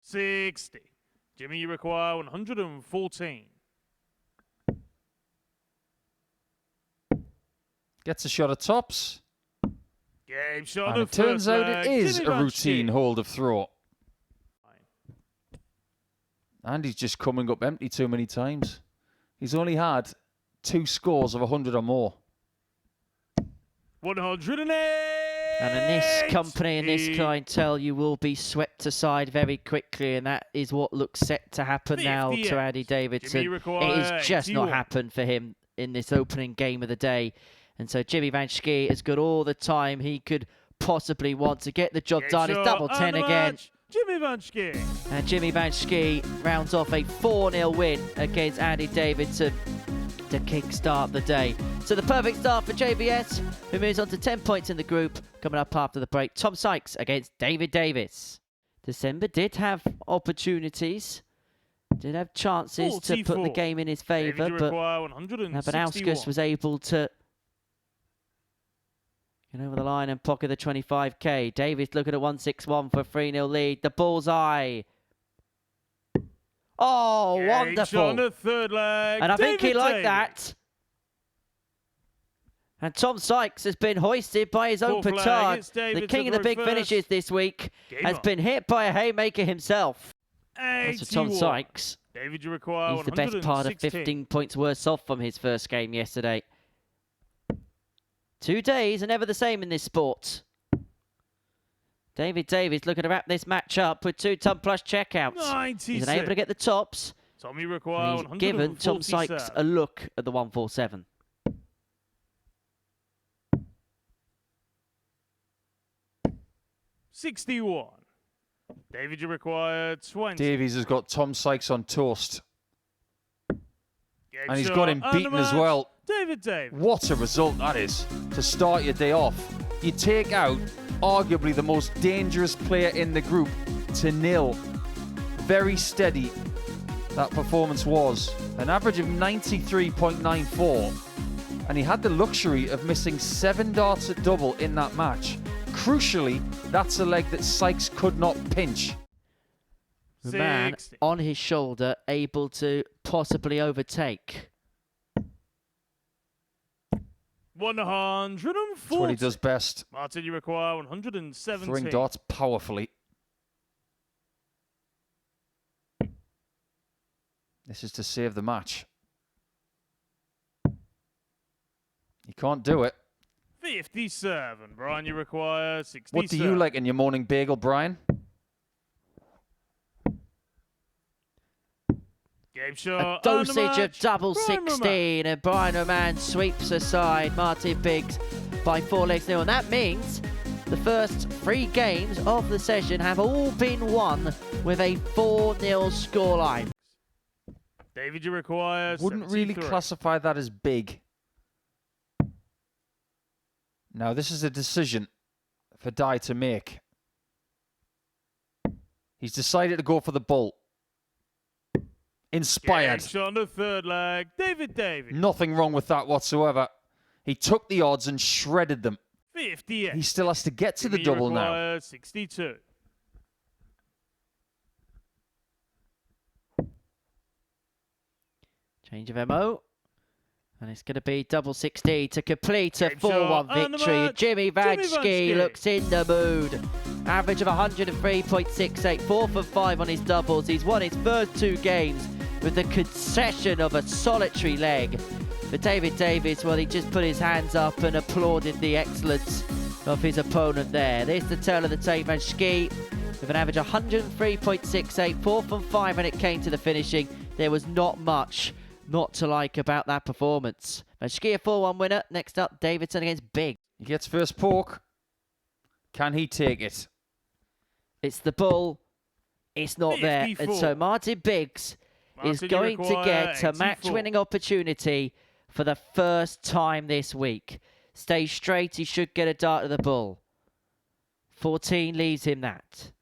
60. Jimmy, you require 114. Gets a shot at tops. Game shot And of it turns first out leg. it is Jimmy a Van routine Schie. hold of throw. And he's just coming up empty too many times. He's only had 2 scores of 100 or more. 108. And in this company and this clientele, you will be swept aside very quickly, and that is what looks set to happen now to Andy Davidson. It has just not happened for him in this opening game of the day. And so Jimmy Van Schie has got all the time he could possibly want to get the job done. It's double 10 again. Jimmy Van Schie. And Jimmy Van Schie rounds off a 4-0 win against Andy Davidson to kickstart the day. So the perfect start for JVS, who moves on to 10 points in the group. Coming up after the break, Tom Sykes against Davies. December did have opportunities, did have chances 44. to put the game in his favour, but Nabanowskis was able to get over the line and pocket the 25k. Davies looking at 161 for a 3-0 lead. The bullseye. Oh, wonderful. On the third leg. And I think he liked Davies. that. And Tom Sykes has been hoisted by his own petard. The king of the big finishes this week has been hit by a haymaker himself. That's for Tom Sykes. David, you require He's the best part of 15 points worse off from his first game yesterday. 2 days are never the same in this sport. Davies looking to wrap this match up with 2 ton plus checkouts. 96. He's unable to get the tops. Tommy require He's given Tom Sykes a look at the 147. $61. David, you require 20. Davies has got Tom Sykes on toast. Game And he's shot got him and beaten the as match. well. David. What a result that is to start your day off. You take out arguably the most dangerous player in the group to nil. Very steady that performance was. An average of 93.94. And he had the luxury of missing 7 darts at double in that match. Crucially, that's a leg that Sykes could not pinch. Raman on his shoulder, able to possibly overtake. 140. That's what he does best. Martin, you require 117. Throwing darts powerfully. This is to save the match. He can't do it. 57. Brian, you require 67. What do you like in your morning bagel, Brian? Game shot. A dosage of double 16, and Brian Raman sweeps aside Martin Biggs by 4 legs nil. And that means the first 3 games of the session have all been won with a 4-0 scoreline. David, you require Wouldn't 73. really classify that as big. Now, this is a decision for Dye to make. He's decided to go for the bull. Inspired. Game shot on the third leg. David. Nothing wrong with that whatsoever. He took the odds and shredded them. 58. He still has to get to the double now. 62. Change of MO. And it's going to be double 60 to complete a 4-1 victory. Jimmy Van Schie looks in the mood. Average of 103.68, 4 for 5 on his doubles. He's won his first 2 games with the concession of a solitary leg. For Davies, well, he just put his hands up and applauded the excellence of his opponent there. There's the tail of the tape. Van Schie with an average of 103.68, 4 from 5 when it came to the finishing. There was not much not to like about that performance. Van Schie, a 4-1 winner. Next up, Davidson against Big. He gets first poke. Can he take it? It's the bull. It's not 54. There. And so Martin Biggs is going to get a match-winning opportunity for the first time this week. Stay straight. He should get a dart to the bull. 14 leaves him that.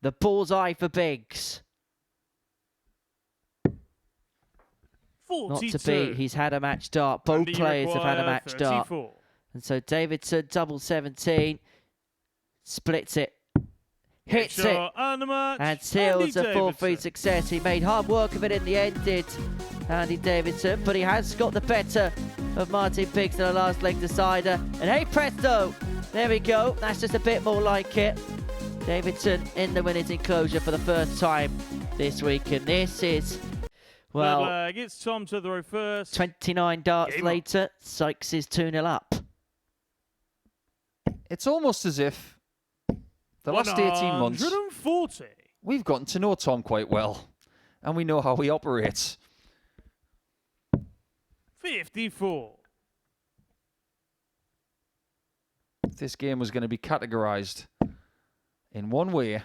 The bullseye for Biggs. 42. Not to beat. He's had a match dart. Both players have had a match 34. Dart. And so Davidson, double 17, splits it, hits it, and seals a 4-3 success. He made hard work of it in the end, did Andy Davidson, but he has got the better of Martin Biggs in the last leg decider. And hey presto, there we go. That's just a bit more like it. Davidson in the winners enclosure for the first time this week, and this is, well, it's Tom to throw first. 29 darts later, Sykes is 2-0 up. It's almost as if the last 18 months, 140. we've gotten to know Tom quite well, and we know how he operates. 54. If this game was going to be categorized in one way, it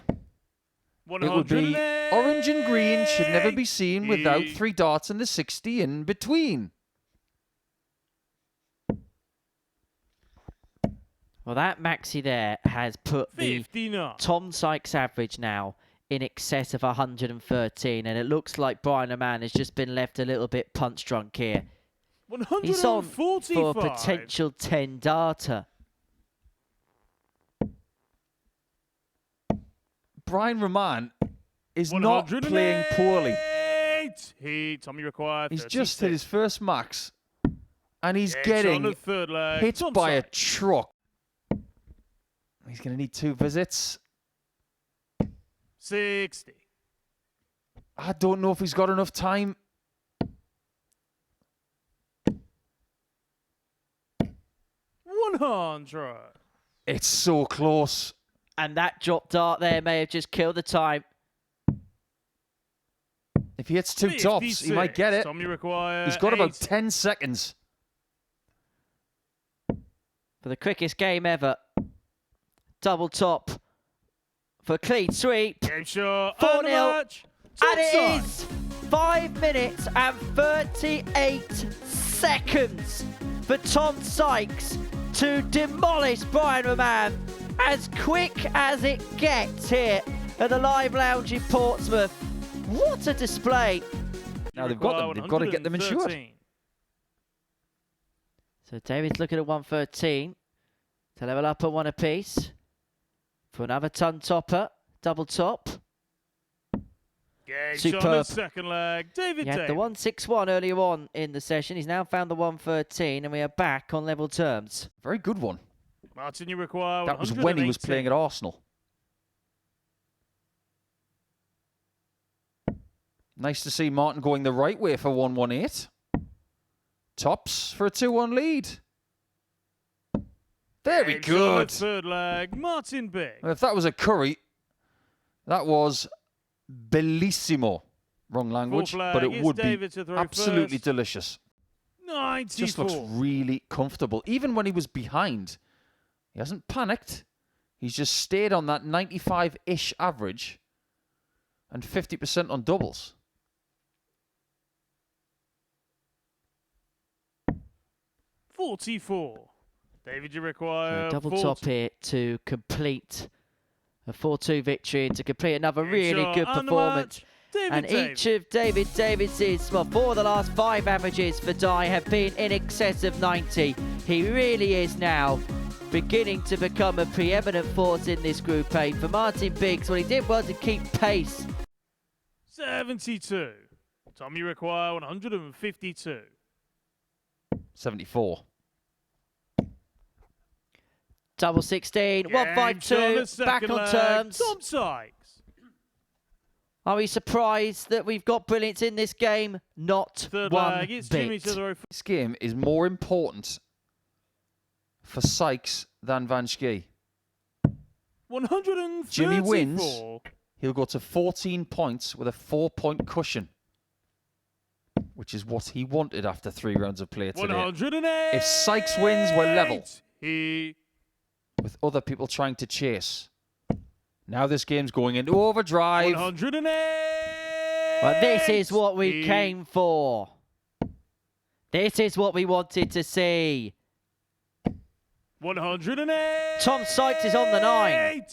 would be orange and green should never be seen without 3 darts and the 60 in between. Well, that maxi there has put 59. the Tom Sykes average now in excess of 113, and it looks like Brian Raman has just been left a little bit punch drunk here. He's on for a potential 10 darter. Brian Raman is not playing poorly. Tommy required. He's just hit his first max, and he's getting hit by a truck. He's going to need 2 visits. 60. I don't know if he's got enough time. 100. It's so close. And that drop dart there may have just killed the time. If he hits 2 tops, he might get it. He's got about 10 seconds. For the quickest game ever. Double top for clean sweep. 4-0. And it is 5 minutes and 38 seconds for Tom Sykes to demolish Brian Raman as quick as it gets here at the Live Lounge in Portsmouth. What a display. Now they've got them. They've got to get them insured. So David's looking at 113 to level up at 1 apiece. For another ton topper, double top. Superb. Second leg, David. He had the 161 earlier on in the session. He's now found the 113, and we are back on level terms. Very good one. Martin, you require. That was when he was playing at Arsenal. Nice to see Martin going the right way for 118. Tops for a 2-1 lead. Very good. Third leg, Martin Biggs. If that was a curry, that was bellissimo. Wrong language, but it would be absolutely delicious. 94. Just looks really comfortable. Even when he was behind, he hasn't panicked. He's just stayed on that 95-ish average and 50% on doubles. 44. David, you require double top here to complete a 4-2 victory and to complete another really good performance. And each of David Davies' 4 of the last 5 averages for Dye have been in excess of 90. He really is now beginning to become a preeminent force in this Group A. For Martin Biggs, well, he did well to keep pace. 72. Tom, you require 152. 74. Double 16, 152, back on terms. Tom Sykes. Are we surprised that we've got brilliance in this game? Not one bit. This game is more important for Sykes than Van Schie. 134. Jimmy wins, he'll go to 14 points with a 4-point cushion, which is what he wanted after 3 rounds of play today. 108. If Sykes wins, we're level. He with other people trying to chase. Now this game's going into overdrive. 108. Well, this is what we came for. This is what we wanted to see. 108. Tom Sykes is on the 9.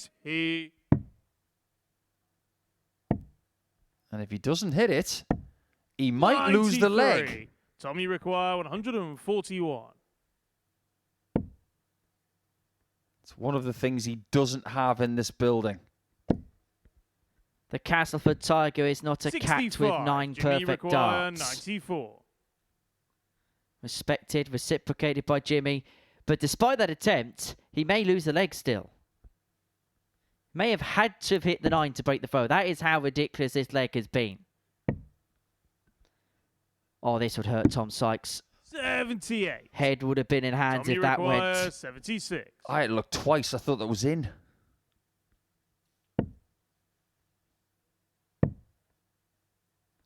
And if he doesn't hit it, he might lose the leg. Tommy require 141. It's one of the things he doesn't have in this building. The Castleford Tiger is not a cat with 9 perfect darts. 94. Respected, reciprocated by Jimmy. But despite that attempt, he may lose the leg still. May have had to have hit the 9 to break the throw. That is how ridiculous this leg has been. Oh, this would hurt Tom Sykes. 78. Head would have been in hands Tommy if that went. 76. I had looked twice. I thought that was in.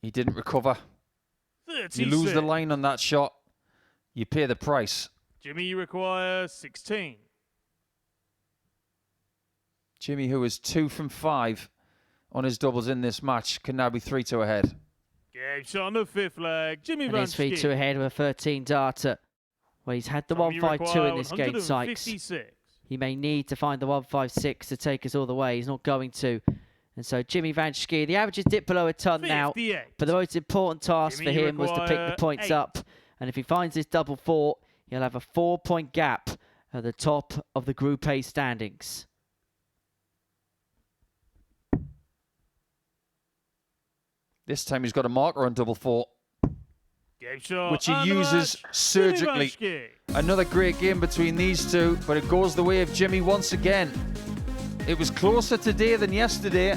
He didn't recover. 36. You lose the line on that shot. You pay the price. Jimmy, you require 16. Jimmy, who is 2 from 5 on his doubles in this match, can now be 3-2 ahead. Game shot on the 5th leg. Jimmy And Van he's 3-2 Schie. ahead with a 13 darter. Well, he's had the Tommy, you 152 in require this game, Sykes. 156. He may need to find the 156 to take us all the way. He's not going to. And so Jimmy Van Schie, the average is dipped below a ton now. 58. But the most important task Jimmy, for you him was to pick the require points 8. up. And if he finds this double 4, he'll have a 4-point gap at the top of the Group A standings. This time he's got a marker on double 4, Game shot which he and the uses match. surgically. Jimmy Van Schie. Another great game between these two, but it goes the way of Jimmy once again. It was closer today than yesterday,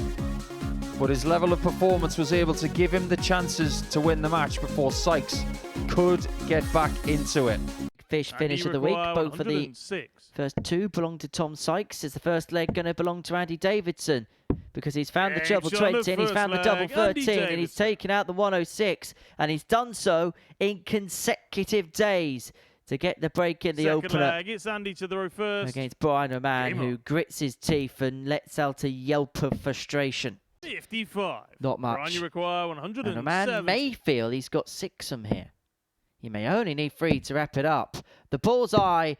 but his level of performance was able to give him the chances to win the match before Sykes could get back into it. Fish And finish you of the week. require Both of the 106. first 2 belong to Tom Sykes. Is the first leg going to belong to Andy Davidson? Because he's found the Game treble shot on the 20 and he's first found the double leg, Andy 13 and he's Davidson. taken out the 106 and he's done so in consecutive days to get the break in the Second opener leg, it's Andy to the row first. against Brian Raman, Game who on. grits his teeth and lets out a yelp of frustration. 55. Not much. Brian, you require And 107. Raman may feel he's got 6 from here. He may only need 3 to wrap it up. The bullseye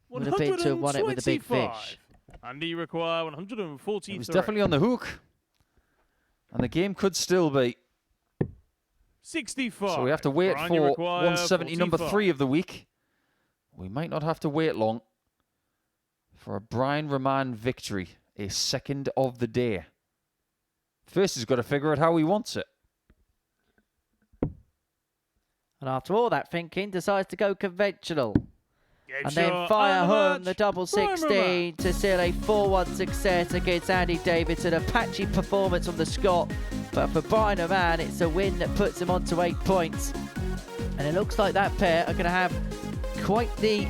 would have been to have won it with a big 125. fish. Andy, you require 143. He was definitely on the hook, and the game could still be. 65. So we have to wait Brian, you for require 170, number 45. 3 of the week. We might not have to wait long for a Brian Raman victory, a second of the day. First, he's got to figure out how he wants it. And after all that thinking, decides to go conventional. Game And then shot fire and home match. the double Brian 16 Raman. to seal a 4-1 success against Andy Davidson. A patchy performance from the Scot, but for Brian Raman, it's a win that puts him on to 8 points. And it looks like that pair are going to have quite the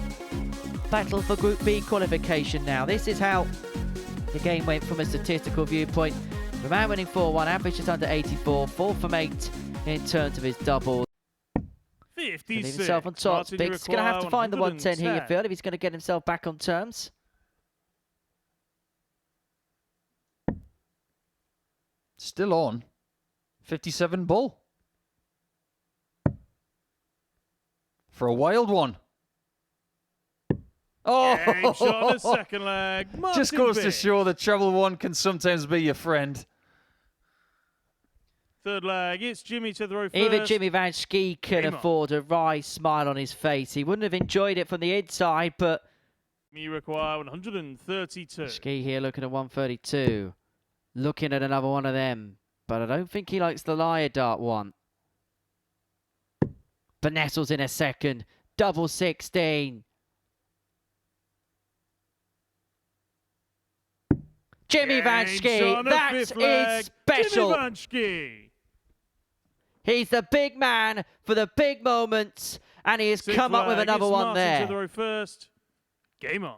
battle for Group B qualification now. This is how the game went from a statistical viewpoint. Raman winning 4-1, average just under 84, 4 from 8 in terms of his double. 56. Leave himself on top. Martin, you Biggs going to have to require find the 110 here, you 110. feel, if he's going to get himself back on terms. Still on. 57 bull. For a wild one. Oh! Game shot on the second leg. Just Martin goes to Biggs. show that treble 1 can sometimes be your friend. Third leg, it's Jimmy to the row first. Even Jimmy Van Schie can Game on. afford a wry smile on his face. He wouldn't have enjoyed it from the inside, but You require 132. Schie here looking at 132. Looking at another one of them. But I don't think he likes the liar dart one. But Nestle's in a second. Double 16. Jimmy Van Game Schie, shot on the that fifth is leg. special. Jimmy Van Schie. He's the big man for the big moments, and he has Sixth come up with leg, another it's one Martin to the there. row first. Game on.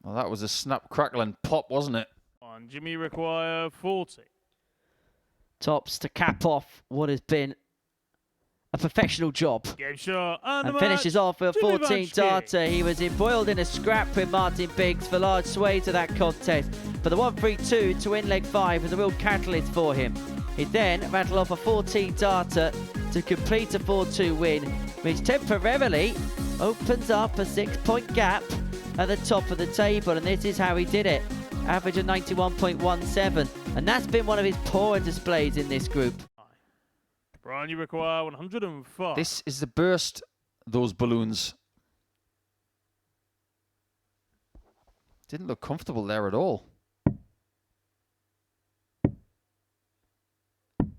Well, that was a snap, crackle, and pop, wasn't it? On Jimmy require 40. Tops to cap off what has been a professional job. Game shot and, And the finishes match. off with a Jimmy Van 14 Schie. darter. He was embroiled in a scrap with Martin Biggs for large swathes of that contest. But the 1-3-2 to win leg 5 was a real catalyst for him. He then rattled off a 14 darter to complete a 4-2 win, which temporarily opens up a 6-point gap at the top of the table. And this is how he did it. Average of 91.17. And that's been one of his poorer displays in this group. Brian, you require 105. This is the burst, those balloons. Didn't look comfortable there at all.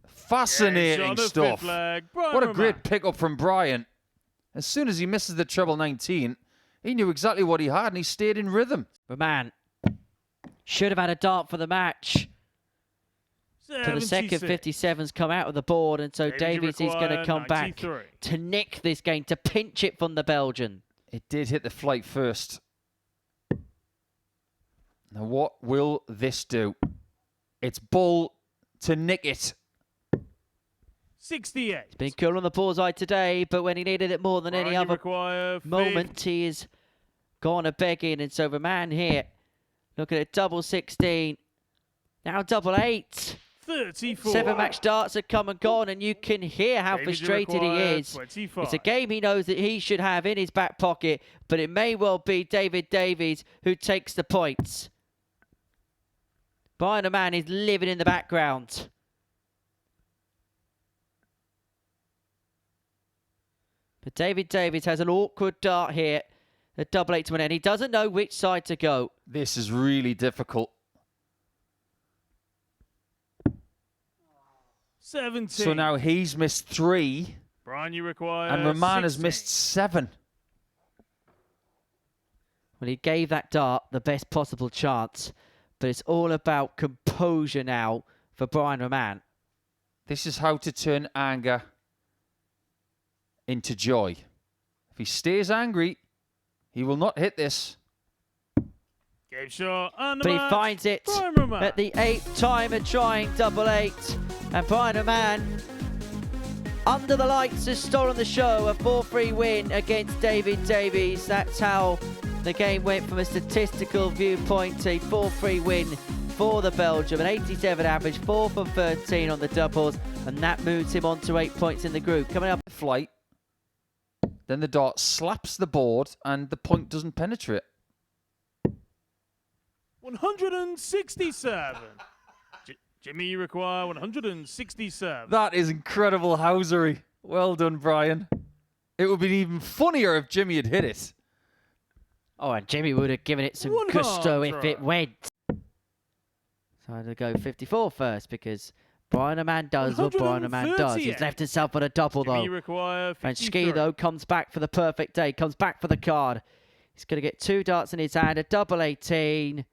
Fascinating stuff. What a great pickup from Brian. As soon as he misses the treble 19, he knew exactly what he had and he stayed in rhythm. Raman should have had a dart for the match. For the second 57's come out of the board, and so Davies is going to come 93. Back to nick this game, to pinch it from the Belgian. It did hit the flight first. Now what will this do? It's Bull to nick it. 68. He's been cool on the bullseye today, but when he needed it more than any other moment, he is gone a begging. And so Raman here, look at it, double 16, now double 8. 34. 7 match darts have come and gone, and you can hear how frustrated he is. 25. It's a game he knows that he should have in his back pocket, but it may well be Davies who takes the points. Brian Raman is living in the background. But Davies has an awkward dart here, a double 8 to an end. He doesn't know which side to go. This is really difficult. 17. So now he's missed 3. Brian, you require and Raman 16. has missed 7. Well, he gave that dart the best possible chance, but it's all about composure now for Brian Raman. This is how to turn anger into joy. If he stays angry, he will not hit this. Game shot, but he finds it at the 8th time of trying double 8. And Brian Raman, under the lights, has stolen the show. A 4-3 win against Davies. That's how the game went from a statistical viewpoint. A 4-3 win for the Belgium. An 87 average, 4 from 13 on the doubles. And that moves him on to 8 points in the group. Coming up, flight. Then the dart slaps the board and the point doesn't penetrate. 167. Jimmy, you require 167. That is incredible housery. Well done, Brian. It would be even funnier if Jimmy had hit it. Oh, and Jimmy would have given it some gusto if it went. So I had to go 54 first because Brian Raman does what Brian Raman does. He's left himself on a double, though. And Schie, though, comes back for the perfect day, comes back for the card. He's going to get 2 darts in his hand, a double 18.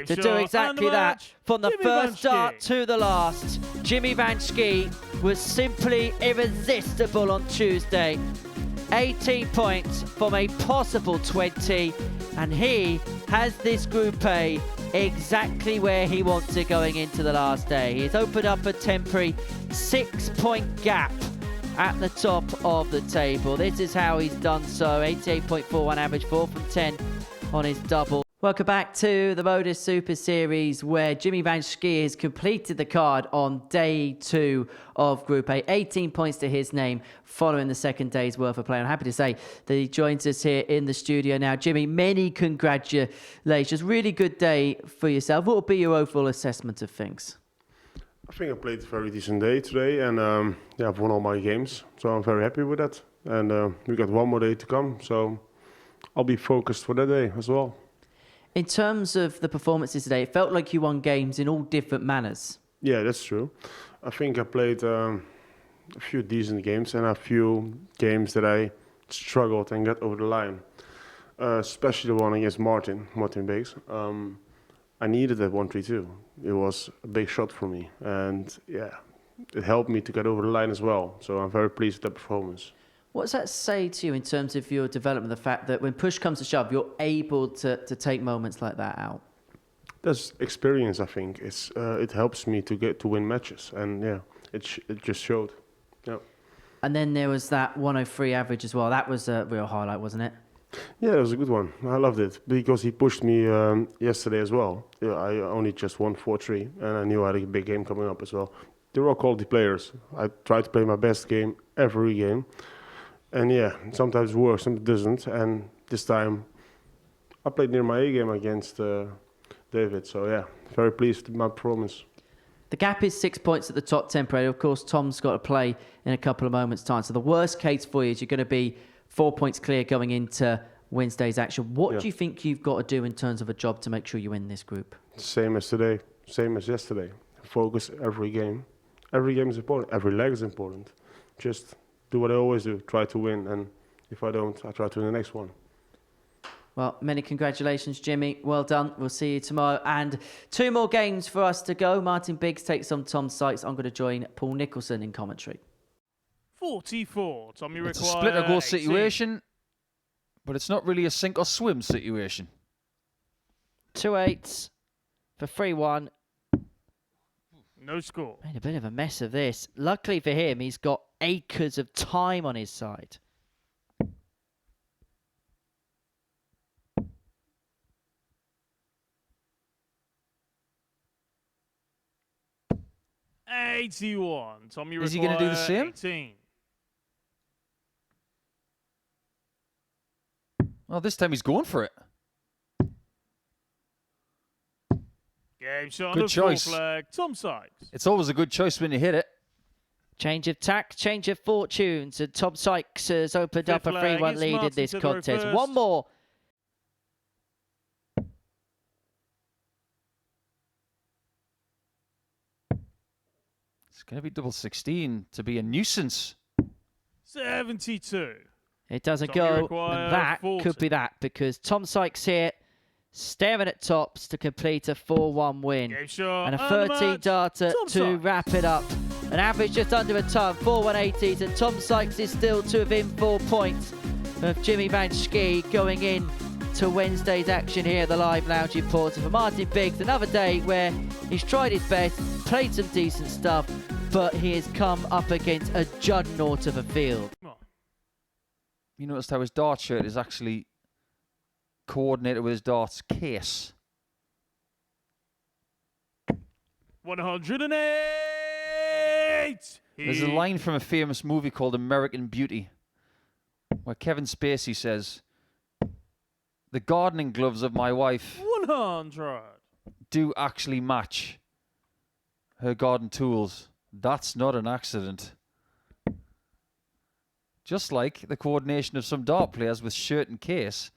To do exactly that, from the first dart to the last, Jimmy Van Schie was simply irresistible on Tuesday. 18 points from a possible 20, and he has this Group A exactly where he wants it going into the last day. He's opened up a temporary 6-point gap at the top of the table. This is how he's done so. 88.41 average, 4 from 10 on his double. Welcome back to the MODUS Super Series, where Jimmy Van Schie has completed the card on day 2 of Group A. 18 points to his name following the second day's worth of play. I'm happy to say that he joins us here in the studio now. Jimmy, many congratulations. Really good day for yourself. What will be your overall assessment of things? I think I played a very decent day today, and yeah, I've won all my games, so I'm very happy with that. And we got one more day to come, so I'll be focused for that day as well. In terms of the performances today, it felt like you won games in all different manners. Yeah, that's true. I think I played a few decent games and a few games that I struggled and got over the line. Especially the one against Martin Biggs. I needed that 1-3-2. It was a big shot for me. And yeah, it helped me to get over the line as well. So I'm very pleased with that performance. What does that say to you in terms of your development, the fact that when push comes to shove, you're able to take moments like that out? That's experience, I think. It helps me to win matches. And yeah, it just showed. Yeah. And then there was that 103 average as well. That was a real highlight, wasn't it? Yeah, it was a good one. I loved it because he pushed me yesterday as well. Yeah, I only just won 4-3 and I knew I had a big game coming up as well. They're all quality players. I try to play my best game every game. And yeah, sometimes it works, sometimes it doesn't. And this time, I played near my A game against David. So yeah, very pleased with my performance. The gap is 6 points at the top temporarily. Of course, Tom's got to play in a couple of moments' time. So the worst case for you is you're going to be 4 points clear going into Wednesday's action. What Yeah. do you think you've got to do in terms of a job to make sure you win this group? Same as today, same as yesterday. Focus every game. Every game is important. Every leg is important. Just do what I always do. Try to win. And if I don't, I try to win the next one. Well, many congratulations, Jimmy. Well done. We'll see you tomorrow. And 2 more games for us to go. Martin Biggs takes on Tom Sykes. I'm going to join Paul Nicholson in commentary. 44. Tommy requires. It's a split or goal 18. situation, but it's not really a sink or swim situation. 2-8 for 3-1. No score. Made a bit of a mess of this. Luckily for him, he's got acres of time on his side. $81. Tommy Is he going to do the same? 18. Well, this time he's going for it. Game shot. Good on the full choice. flag. Tom Sykes. It's always a good choice when you hit it. Change of tack, change of fortunes. And Tom Sykes has opened Fifth up a flag 3-1 is lead in Martin this to the row contest. first. One more. It's going to be double 16 to be a nuisance. 72. It doesn't Tommy go, require and that 40. could be that, because Tom Sykes here staring at tops to complete a 4-1 win. Game shot. And a the 13 match. darter Tom to Sykes. wrap it up. An average just under a ton, 4-1-80s, and Tom Sykes is still to within 4 points of Jimmy Van Schie going in to Wednesday's action here at the Live Lounge in Portsmouth. For Martin Biggs, another day where he's tried his best, played some decent stuff, but he has come up against a juggernaut of a field. Come on. You noticed how his dart shirt is actually coordinated with his darts case. 108. There's a line from a famous movie called American Beauty where Kevin Spacey says, "The gardening gloves of my wife 100. do actually match her garden tools. That's not an accident." Just like the coordination of some dart players with shirt and case,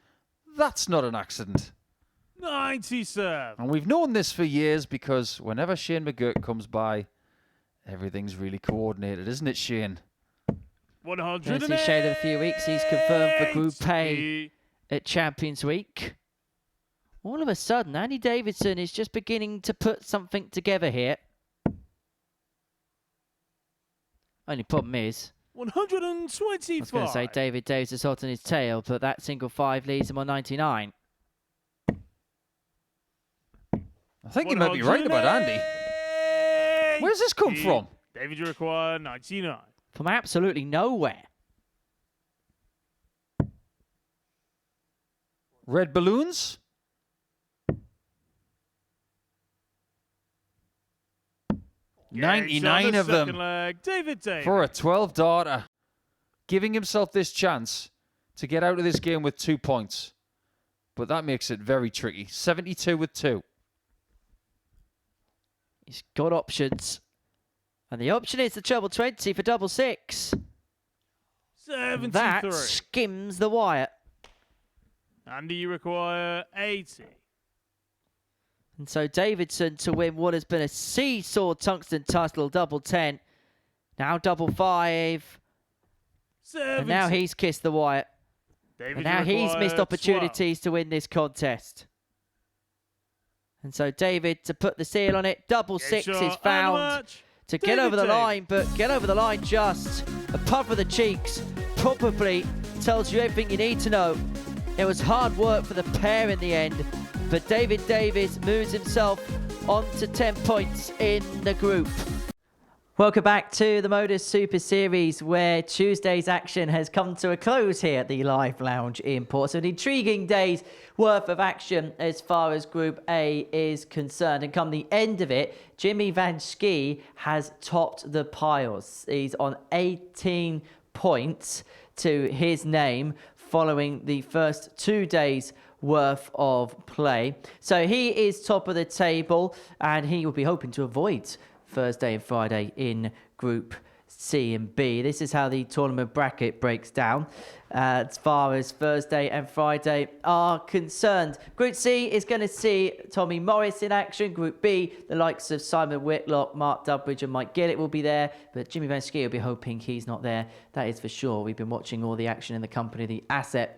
that's not an accident. 97. And we've known this for years because whenever Shane McGurk comes by, everything's really coordinated, isn't it, Shane? 108. As he showed in a few weeks, he's confirmed for Group A at Champions Week. All of a sudden, Andy Davidson is just beginning to put something together here. Only problem is, 125. I was going to say David Davies is hot on his tail, but that single 5 leads him on 99. I think you might be right about Andy. Where's this come from? David, you require 99. From absolutely nowhere. Red balloons? Game 99 shot, of the second them leg. David Davies. for a 12 darter. Giving himself this chance to get out of this game with 2 points. But that makes it very tricky. 72 with 2. He's got options. And the option is the treble 20 for double 6. 73. That skims the wire. Andy, you require 80. And so Davidson to win what has been a seesaw tungsten tussle, double 10. Now double 5. 70. And now he's kissed the wire. David, And now you he's missed require opportunities to win this contest. And so David to put the seal on it. Double 12. 6 Game is shot, and the found match. to get David over the Davies. line, but get over the line just. A puff of the cheeks probably tells you everything you need to know. It was hard work for the pair in the end, but David Davies moves himself on to 10 points in the group. Welcome back to the MODUS Super Series, where Tuesday's action has come to a close here at the Live Lounge in Portsmouth. An intriguing day's worth of action as far as Group A is concerned. And come the end of it, Jimmy Van Schie has topped the piles. He's on 18 points to his name following the first 2 days worth of play. So he is top of the table, and he will be hoping to avoid Thursday and Friday in Group C and B. This is how the tournament bracket breaks down as far as Thursday and Friday are concerned. Group C is going to see Tommy Morris in action. Group B, the likes of Simon Whitlock, Mark Dudbridge and Mike Gillett will be there, but Jimmy Van Schie will be hoping he's not there. That is for sure. We've been watching all the action in the company of the Asset